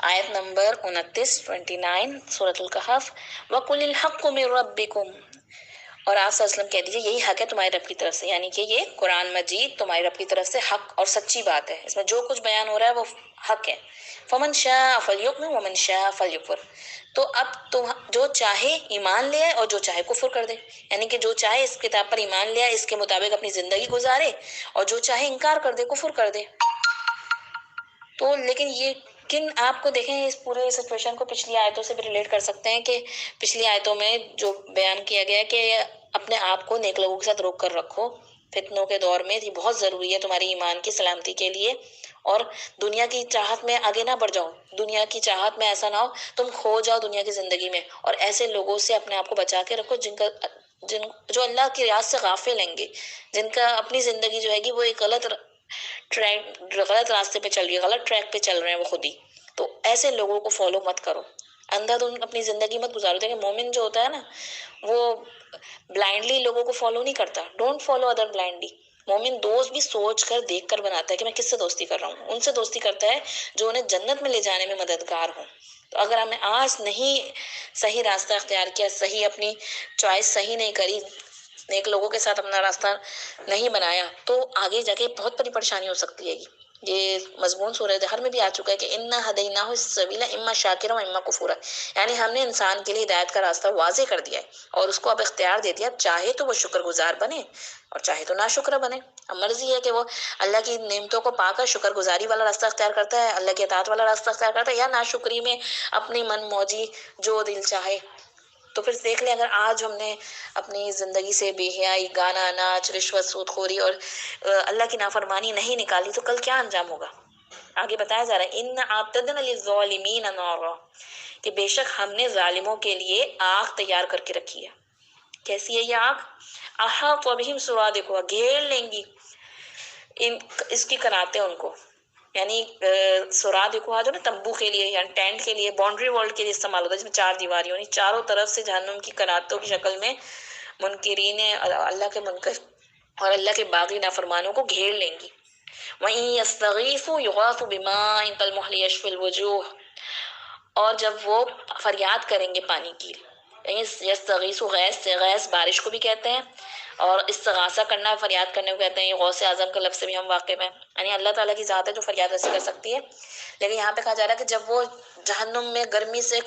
آیت نمبر 29 سورۃ الکہف، وَقُلِ الْحَقُّ مِن رَبِّكُمْ، اور آپ صلی اللہ علیہ وسلم کہہ دیجیے یہی حق ہے تمہارے رب کی طرف سے، یعنی کہ یہ قرآن مجید تمہاری رب کی طرف سے حق اور سچی بات ہے، اس میں جو کچھ بیان ہو رہا ہے وہ حق ہے۔ فَمَن شَاءَ فَلْيُؤْمِنْ وَمَن شَاءَ فَلْيَكْفُرْ، تو اب تم جو چاہے ایمان لے آئے اور جو چاہے کفر کر دے، یعنی کہ جو چاہے اس کتاب پر ایمان لے آئے، اس کے مطابق اپنی زندگی گزارے، اور جو چاہے انکار کر دے، کفر کر دے۔ تو لیکن یہ آپ کو دیکھیں اس پورے سچویشن کو پچھلی آیتوں سے بھی ریلیٹ کر سکتے ہیں کہ پچھلی آیتوں میں جو بیان کیا گیا ہے کہ اپنے آپ کو نیک لوگوں کے ساتھ روک کر رکھو فتنوں کے دور میں، یہ بہت ضروری ہے تمہاری ایمان کی سلامتی کے لیے، اور دنیا کی چاہت میں آگے نہ بڑھ جاؤ، دنیا کی چاہت میں ایسا نہ ہو تم کھو جاؤ دنیا کی زندگی میں، اور ایسے لوگوں سے اپنے آپ کو بچا کے رکھو جو اللہ کی یاد سے غافل ہیں گے، جن کا اپنی زندگی جو ہے گی وہ ایک غلط راستے پہ چل رہی ہے، غلط ٹریک پہ چل رہے ہیں وہ خود ہی، تو ایسے لوگوں کو فالو مت کرو، اندھا دھند اپنی زندگی مت گزارو۔ دیکھیں مومن جو ہوتا ہے نا وہ بلائنڈلی لوگوں کو فالو نہیں کرتا، ڈونٹ فالو ادر بلائنڈلی۔ مومن دوست بھی سوچ کر دیکھ کر بناتا ہے کہ میں کس سے دوستی کر رہا ہوں، ان سے دوستی کرتا ہے جو انہیں جنت میں لے جانے میں مددگار ہوں۔ تو اگر ہم نے آج نہیں صحیح راستہ اختیار کیا، صحیح اپنی چوائس صحیح نہیں کری، نیک لوگوں کے ساتھ اپنا راستہ نہیں بنایا، تو آگے جا کے بہت بڑی پریشانی ہو سکتی ہے۔ یہ مضمون سورہ دہر میں بھی آ چکا ہے کہ اِنَّا هَدَيْنَاهُ السَّبِيلَ إِمَّا شَاكِرًا وَإِمَّا كَفُورًا، یعنی ہم نے انسان کے لیے ہدایت کا راستہ واضح کر دیا ہے اور اس کو اب اختیار دے دیا، چاہے تو وہ شکر گزار بنے اور چاہے تو ناشکر بنے۔ اب مرضی ہے کہ وہ اللہ کی نعمتوں کو پا کر شکر گزاری والا راستہ اختیار کرتا ہے، اللہ کی اطاعت والا راستہ اختیار کرتا ہے، یا ناشکری میں اپنی من موجی جو دل چاہے۔ تو پھر دیکھ لیں اگر آج ہم نے اپنی زندگی سے بے حیائی، گانا ناچ، رشوت، سود خوری اور اللہ کی نافرمانی نہیں نکالی تو کل کیا انجام ہوگا؟ آگے بتایا جا رہا ہے اِنَّ أَعْتَدْنَا لِلظَّالِمِينَ نَارًا، کہ بے شک ہم نے ظالموں کے لیے آگ تیار کر کے رکھی ہے۔ کیسی ہے یہ آگ؟ أَحَاطَ بِهِمْ سُرَادِقُهَا، گھیر لیں گی اس کی کناتیں ان کو، یعنی سرادقها جو نا تمبو کے لیے یعنی ٹینٹ کے لیے، باؤنڈری وال کے لیے استعمال ہوتا ہے، جس میں 4 دیواری ہونی، چاروں طرف سے جہنم کی کناتوں کی شکل میں منکرین اللہ کے منکر اور اللہ کے باغی نافرمانوں کو گھیر لیں گی۔ وَإِن يَسْتَغِيثُوا يُغَاثُوا بِمَاءٍ كَالْمُهْلِ يَشْوِي الْوُجُوهَ، اور جب وہ فریاد کریں گے پانی کی، یستغیثوا غیث سے، غیث بارش کو بھی کہتے ہیں، اور استغاثہ کرنا فریاد کرنے کو کہتے ہیں، یہ غوث اعظم کے لفظ سے بھی ہم واقف ہیں، یعنی اللہ تعالیٰ کی ذات ہے جو فریاد رسی کر سکتی ہے۔ لیکن یہاں پہ کہا جا رہا ہے کہ جب وہ جہنم میں گرمی سے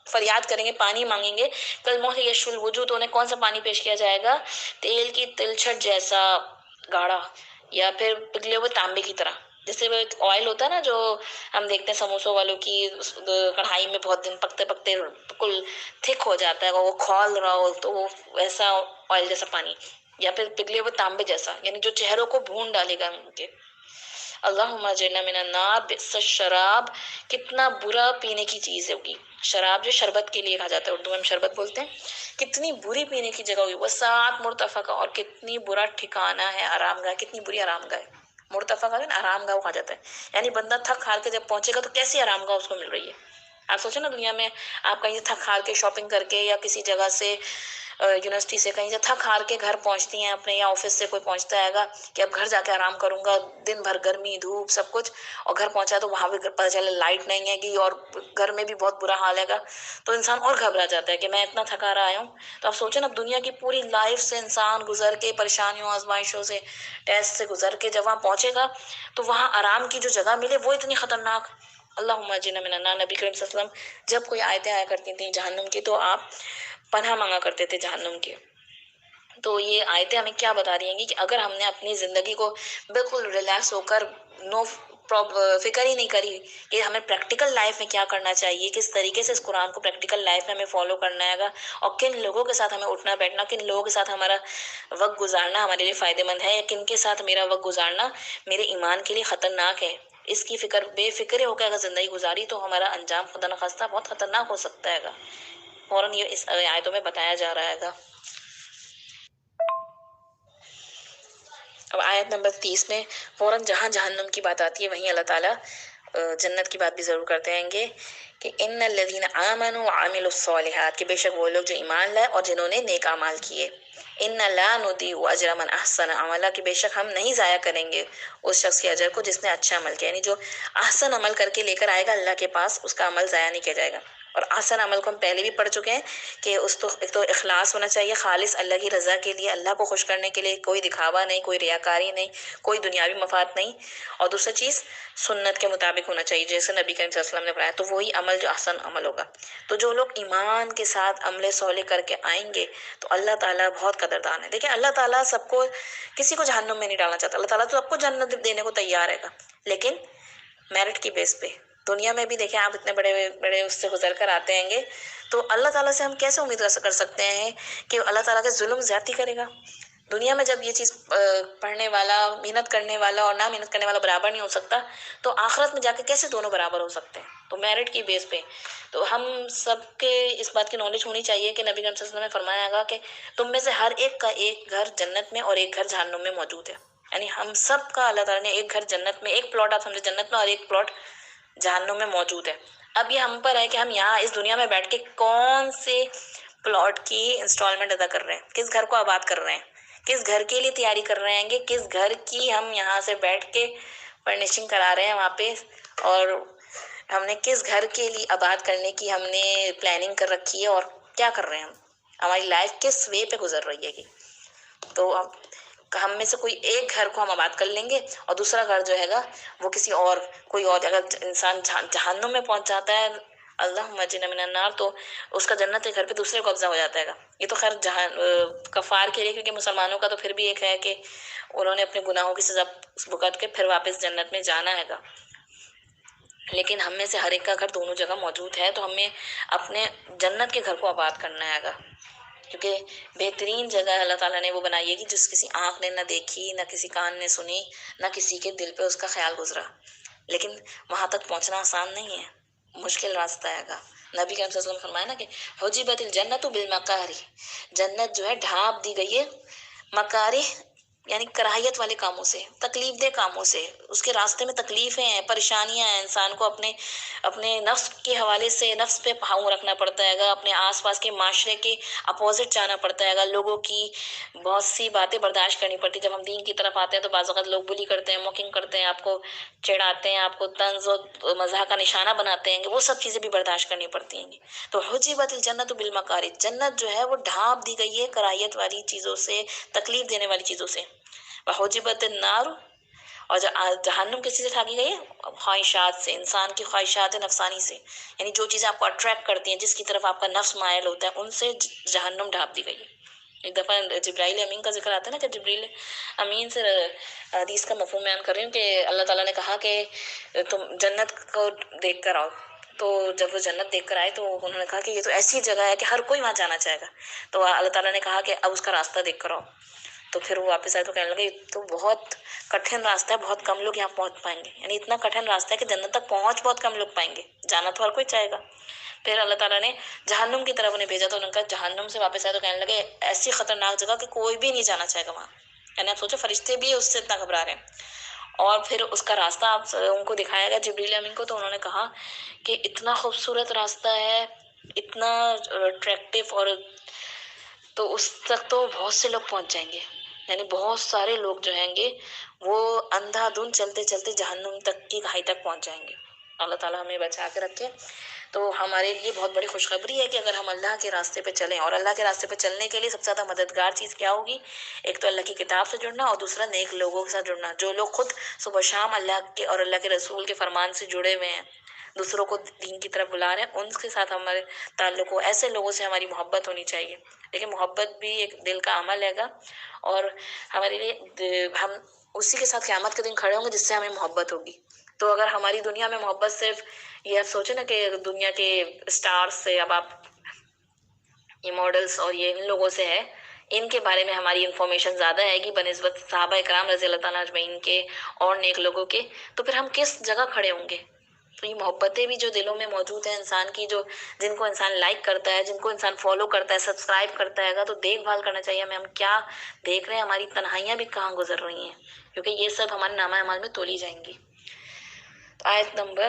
فریاد کریں گے، پانی مانگیں گے، کالمہل یشوی الوجوہ، تو انہیں کون سا پانی پیش کیا جائے گا؟ تیل کی تلچھٹ جیسا گاڑھا، یا پھر پگھلے ہوئے تانبے کی طرح، جیسے وہ آئل ہوتا ہے نا جو ہم دیکھتے ہیں سموسوں والوں کی کڑھائی میں بہت دن پکتے پکتے بالکل تھک ہو جاتا ہے، وہ کھول رہا ہو تو وہ ویسا آئل جیسا پانی، یا پھر پگھلے ہوئے تانبے جیسا، یعنی جو چہروں کو بھون ڈالے گا ان کے۔ اللہم اجرنا من النار، بئس الشراب، کتنا برا پینے کی چیز ہوگی شراب، جو شربت کے لیے کہا جاتا ہے، اردو میں ہم شربت بولتے ہیں، کتنی بری پینے کی جگہ ہوگی، وساعت مرتفقہ، اور کتنی برا ٹھکانہ ہے، آرام گاہ، کتنی بری آرام گاہ ہے۔ مرتفقہ ہے نا، آرام گاہ کہا جاتا ہے، یعنی بندہ تھک ہار کے جب پہنچے گا تو کیسی آرام گاہ اس کو مل رہی ہے۔ آپ سوچیں نا دنیا میں آپ کہیں سے تھک ہار کے شاپنگ کر کے یا کسی جگہ سے یونیورسٹی سے کہیں سے تھک ہار کے گھر پہنچتی ہیں اپنے، یا آفس سے کوئی پہنچتا ہے گا کہ اب گھر جا کے آرام کروں گا، دن بھر گرمی دھوپ سب کچھ، اور گھر پہنچا تو وہاں بھی پتہ چلے لائٹ نہیں ہے گی اور گھر میں بھی بہت برا حال ہے گا، تو انسان اور گھبرا جاتا ہے کہ میں اتنا تھکا رہا آیا ہوں۔ تو آپ سوچیں نا دنیا کی پوری لائف سے انسان گزر کے، پریشانیوں آزمائشوں سے، ٹیسٹ سے گزر کے جب وہاں پہنچے گا تو وہاں آرام کی جو جگہ ملے وہ اتنی خطرناک۔ اللہم اجرنا من النار، نبی کریم صلی اللہ علیہ وسلم جب کوئی آیتیں آیا کرتی تھیں جہنم کی تو آپ پناہ مانگا کرتے تھے جہنم کی۔ تو یہ آیتیں ہمیں کیا بتا رہی ہیں کہ اگر ہم نے اپنی زندگی کو بالکل ریلیکس ہو کر فکر ہی نہیں کری کہ ہمیں پریکٹیکل لائف میں کیا کرنا چاہیے، کس طریقے سے اس قرآن کو پریکٹیکل لائف میں ہمیں فالو کرنا ہے گا، اور کن لوگوں کے ساتھ ہمیں اٹھنا بیٹھنا، کن لوگوں کے ساتھ ہمارا وقت گزارنا ہمارے لیے فائدے مند ہے، یا کن کے ساتھ میرا وقت گزارنا میرے ایمان کے لیے خطرناک ہے، اس کی فکر بے فکر ہو کے اگر زندگی گزاری تو ہمارا انجام خدا نخواستہ بہت خطرناک ہو سکتا ہے گا۔ فوراً یہ اس آیتوں میں بتایا جا رہا ہے گا۔ اب آیت نمبر 30 میں فوراً جہاں جہنم کی بات آتی ہے وہیں اللہ تعالیٰ جنت کی بات بھی ضرور کرتے ہیں گے کہ ان الذین آمنوا وعملوا الصالحات، کہ بے شک وہ لوگ جو ایمان لائے اور جنہوں نے نیک اعمال کیے، ان لا نضیع اجر من احسن عملا، کہ بے شک ہم نہیں ضائع کریں گے اس شخص کے اجر کو جس نے اچھا عمل کیا، یعنی جو احسن عمل کر کے لے کر آئے گا اللہ کے پاس، اس کا عمل ضائع نہیں کیا جائے گا۔ اور احسن عمل کو ہم پہلے بھی پڑھ چکے ہیں کہ ایک تو اخلاص ہونا چاہیے، خالص اللہ کی رضا کے لیے، اللہ کو خوش کرنے کے لیے، کوئی دکھاوا نہیں، کوئی ریاکاری نہیں، کوئی دنیاوی مفاد نہیں، اور دوسری چیز سنت کے مطابق ہونا چاہیے جیسے نبی کریم صلی اللہ علیہ وسلم نے بتایا، تو وہی عمل جو احسن عمل ہوگا۔ تو جو لوگ ایمان کے ساتھ عمل صالح کر کے آئیں گے تو اللہ تعالیٰ بہت قدردان ہے۔ دیکھیں اللہ تعالیٰ سب کو، کسی کو جہنم میں نہیں ڈالنا چاہتا، اللہ تعالیٰ تو سب کو جنت دینے کو تیار ہے گا، لیکن میرٹ کی بیس پہ۔ دنیا میں بھی دیکھیں آپ اتنے بڑے بڑے اس سے گزر کر آتے ہیں گے، تو اللہ تعالیٰ سے ہم کیسے امید کر سکتے ہیں کہ اللہ تعالیٰ کے ظلم زیادتی کرے گا؟ دنیا میں جب یہ چیز پڑھنے والا، محنت کرنے والا اور نہ محنت کرنے والا برابر نہیں ہو سکتا، تو آخرت میں جا کے کیسے دونوں برابر ہو سکتے ہیں؟ تو میرٹ کی بیس پہ تو ہم سب کے اس بات کی نالج ہونی چاہیے کہ نبی کریم صلی اللہ علیہ وسلم نے فرمایا گا کہ تم میں سے ہر ایک کا ایک گھر جنت میں اور ایک گھر جہنم میں موجود ہے، یعنی ہم سب کا اللہ تعالیٰ نے ایک گھر جنت میں، ایک پلاٹ آپ سمجھے جنت میں اور ایک پلاٹ جہنم میں موجود ہے۔ اب یہ ہم پر ہے کہ ہم یہاں اس دنیا میں بیٹھ کے کون سے پلاٹ کی انسٹالمنٹ ادا کر رہے ہیں، کس گھر کو آباد کر رہے ہیں، کس گھر کے لیے تیاری کر رہے ہیں گے، کس گھر کی ہم یہاں سے بیٹھ کے فرنیشنگ کرا رہے ہیں وہاں پہ، اور ہم نے کس گھر کے لیے آباد کرنے کی ہم نے پلاننگ کر رکھی ہے، اور کیا کر رہے ہیں ہماری لائف کس وے پہ گزر رہی ہے گی۔ تو ہم میں سے کوئی ایک گھر کو ہم آباد کر لیں گے اور دوسرا گھر جو ہے گا وہ کسی اور، کوئی اور، اگر انسان جہنم میں پہنچ جاتا ہے اللہم اجرنا من النار، تو اس کا جنت کے گھر پہ دوسرے کو قبضہ ہو جاتا ہے گا۔ یہ تو خیر کفار کے لیے، کیونکہ مسلمانوں کا تو پھر بھی ایک ہے کہ انہوں نے اپنے گناہوں کی سزا بھگت کے پھر واپس جنت میں جانا ہے گا، لیکن ہم میں سے ہر ایک کا گھر دونوں جگہ موجود ہے، تو ہمیں اپنے جنت کے گھر کو آباد کرنا ہے گا، کیونکہ بہترین جگہ اللہ تعالیٰ نے وہ بنائی ہے کہ جس کسی آنکھ نے نہ دیکھی، نہ کسی کان نے سنی، نہ کسی کے دل پہ اس کا خیال گزرا، لیکن وہاں تک پہنچنا آسان نہیں ہے، مشکل راستہ ہے گا۔ نبی کریم صلی اللہ علیہ وسلم فرمایا نا کہ حجبت الجنت بالمکاری، جنت جو ہے ڈھانپ دی گئی ہے مکاری، یعنی کراہیت والے کاموں سے، تکلیف دہ کاموں سے، اس کے راستے میں تکلیفیں ہیں، پریشانیاں ہیں، انسان کو اپنے نفس کے حوالے سے نفس پہ پاؤں رکھنا پڑتا ہے گا، اپنے آس پاس کے معاشرے کے اپوزٹ جانا پڑتا ہے گا، لوگوں کی بہت سی باتیں برداشت کرنی پڑتی، جب ہم دین کی طرف آتے ہیں تو بعض اوقات لوگ بلی کرتے ہیں، موکنگ کرتے ہیں، آپ کو چڑھاتے ہیں، آپ کو طنز و مزاح کا نشانہ بناتے ہیں، وہ سب چیزیں بھی برداشت کرنی پڑتی ہیں گی۔ تو حجبت الجنت بالمکاری، جنت جو ہے وہ ڈھانپ دی گئی ہے کراہیت والی چیزوں سے، تکلیف دینے والی چیزوں سے۔ وحجبت النار، اور جہنم کسی سے ڈھانکی گئی ہے؟ خواہشات سے، انسان کی خواہشات نفسانی سے، یعنی جو چیزیں آپ کو اٹریکٹ کرتی ہیں، جس کی طرف آپ کا نفس مائل ہوتا ہے، ان سے جہنم ڈھانپ دی گئی ہے۔ ایک دفعہ جبرائیل امین کا ذکر آتا ہے نا کہ جبرائیل امین سے حدیث کا مفہوم بیان کر رہی ہوں کہ اللہ تعالیٰ نے کہا کہ تم جنت کو دیکھ کر آؤ، تو جب وہ جنت دیکھ کر آئے تو انہوں نے کہا کہ یہ تو ایسی جگہ ہے کہ ہر کوئی وہاں جانا چاہے گا، تو اللہ تعالیٰ نے کہا کہ اب اس کا راستہ دیکھ کر آؤ، تو پھر وہ واپس آئے تو کہنے لگے یہ تو بہت کٹھن راستہ ہے، بہت کم لوگ یہاں پہنچ پائیں گے، یعنی اتنا کٹھن راستہ ہے کہ جنت تک پہنچ بہت کم لوگ پائیں گے، جانا تو ہر کوئی چاہے گا۔ پھر اللہ تعالیٰ نے جہنم کی طرف انہیں بھیجا تو انہوں نے کہا، جہنم سے واپس آئے تو کہنے لگے ایسی خطرناک جگہ کہ کوئی بھی نہیں جانا چاہے گا وہاں، یعنی آپ سوچو فرشتے بھی اس سے اتنا گھبرا رہے ہیں۔ اور پھر اس کا راستہ آپ ان کو دکھایا گیا جبریل امین کو، تو انہوں نے کہا کہ اتنا خوبصورت راستہ ہے، اتنا اٹریکٹیو، اور تو اس تک تو بہت سے لوگ پہنچ جائیں گے، یعنی بہت سارے لوگ جو ہیں گے وہ اندھا دھند چلتے چلتے جہنم تک کی کھائی تک پہنچ جائیں گے۔ اللہ تعالیٰ ہمیں بچا کے رکھے۔ تو ہمارے لیے بہت بڑی خوشخبری ہے کہ اگر ہم اللہ کے راستے پہ چلیں، اور اللہ کے راستے پہ چلنے کے لیے سب سے زیادہ مددگار چیز کیا ہوگی؟ ایک تو اللہ کی کتاب سے جڑنا، اور دوسرا نیک لوگوں کے ساتھ جڑنا، جو لوگ خود صبح شام اللہ کے اور اللہ کے رسول کے فرمان سے جڑے ہوئے ہیں، دوسروں کو دین کی طرف بلا رہے ہیں، ان کے ساتھ ہمارے تعلق ہو، ایسے لوگوں سے ہماری محبت ہونی چاہیے۔ لیکن محبت بھی ایک دل کا عمل ہے گا، اور ہمارے لیے ہم اسی کے ساتھ قیامت کے دن کھڑے ہوں گے جس سے ہمیں محبت ہوگی۔ تو اگر ہماری دنیا میں محبت صرف یہ آپ سوچیں نا کہ دنیا کے اسٹارز سے، اب آپ یہ ماڈلز اور یہ ان لوگوں سے ہے، ان کے بارے میں ہماری انفارمیشن زیادہ ہے گی بنسبت صحابہ اکرام رضی اللہ تعالیٰ اجمعین کے اور نیک لوگوں کے، تو پھر ہم کس جگہ کھڑے ہوں گے؟ تو یہ محبتیں بھی جو دلوں میں موجود ہیں انسان کی، جو جن کو انسان لائک کرتا ہے، جن کو انسان فالو کرتا ہے، سبسکرائب کرتا ہے گا، تو دیکھ بھال کرنا چاہیے ہمیں، ہم کیا دیکھ رہے ہیں، ہماری تنہائیاں بھی کہاں گزر رہی ہیں، کیونکہ یہ سب ہمارے نامہ اعمال میں تولی جائیں گی۔ آیت نمبر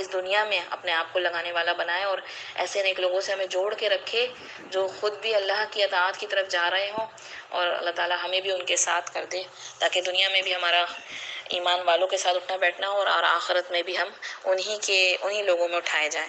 اس دنیا میں اپنے آپ کو لگانے والا بنائے، اور ایسے نیک لوگوں سے ہمیں جوڑ کے رکھے جو خود بھی اللہ کی اطاعت کی طرف جا رہے ہوں، اور اللہ تعالیٰ ہمیں بھی ان کے ساتھ کر دے، تاکہ دنیا میں بھی ہمارا ایمان والوں کے ساتھ اٹھنا بیٹھنا ہو، اور آخرت میں بھی ہم انہی لوگوں میں اٹھائے جائیں۔